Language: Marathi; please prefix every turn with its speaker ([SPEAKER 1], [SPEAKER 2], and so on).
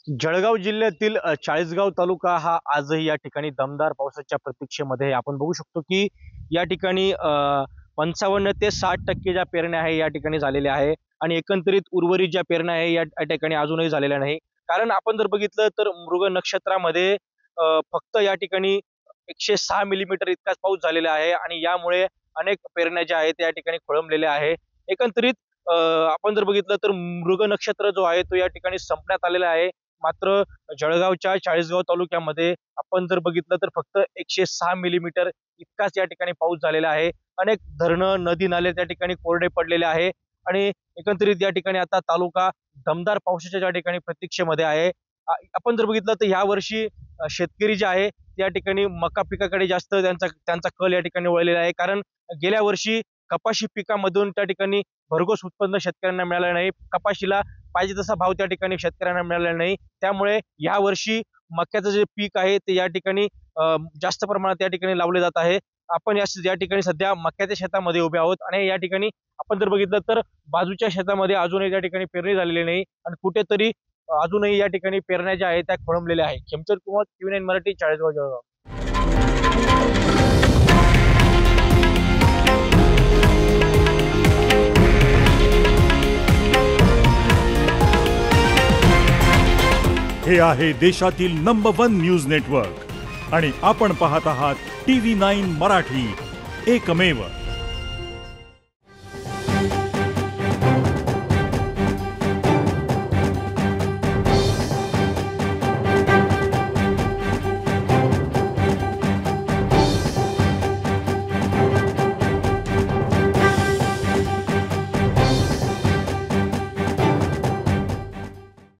[SPEAKER 1] जळगाव जिल्ह्यातील चाळीसगाव तालुका हा आजही या ठिकाणी दमदार पावसाच्या प्रतीक्षेमध्ये आहे. आपण बघू शकतो की या ठिकाणी 55 ते 60% ज्या पेरण्या आहे या ठिकाणी झालेल्या आहे आणि एकंदरीत उर्वरित ज्या पेरण्या आहे या ठिकाणी अजूनही झालेल्या नाही. कारण आपण जर बघितलं तर मृग नक्षत्रामध्ये फक्त या ठिकाणी 106 मिलीमीटर इतकाच पाऊस झालेला आहे आणि यामुळे अनेक पेरण्या ज्या आहेत या ठिकाणी खोळंबलेल्या आहे. एकंदरीत आपण जर बघितलं तर मृग नक्षत्र जो आहे तो या ठिकाणी संपण्यात आलेला आहे. मात्र जळगावच्या चाळीसगाव तालुक्यामध्ये आपण जर बघितलं तर फक्त 106 मिलीमीटर इतकाच या ठिकाणी पाऊस झालेला आहे. अनेक धरणं, नदी नाले त्या ठिकाणी कोरडे पडलेले आहे आणि एकंदरीत या ठिकाणी आता तालुका दमदार पावसाच्या ज्या ठिकाणी प्रतीक्षेमध्ये आहे. आपण जर बघितलं तर या वर्षी शेतकरी जे आहे त्या ठिकाणी मका पिकाकडे जास्त त्यांचा त्यांचा कल या ठिकाणी वळलेला आहे. कारण गेल्या वर्षी कपाशी पिकामधून त्या ठिकाणी भरघोस उत्पन्न शेतकऱ्यांना मिळालं नाही. कपाशीला पाहिजे तसा भाव त्या ठिकाणी शेतकऱ्यांना मिळालेला नाही. त्यामुळे या वर्षी मक्याचं जे पीक आहे ते या ठिकाणी जास्त प्रमाणात या ठिकाणी लावले जात आहे. आपण या ठिकाणी सध्या मक्याच्या शेतामध्ये उभे आहोत आणि या ठिकाणी आपण जर बघितलं तर बाजूच्या शेतामध्ये अजूनही त्या ठिकाणी पेरणी झालेली नाही आणि कुठेतरी अजूनही या ठिकाणी पेरण्या ज्या आहेत त्या खोळंबलेल्या आहेत. खेमचंद कुमार, TV9 मराठी, चाळीसगाव, जळगाव.
[SPEAKER 2] हे आहे देशातील नंबर 1 न्यूज नेटवर्क आणि आपण पाहत आहात TV9 मराठी, एकमेव.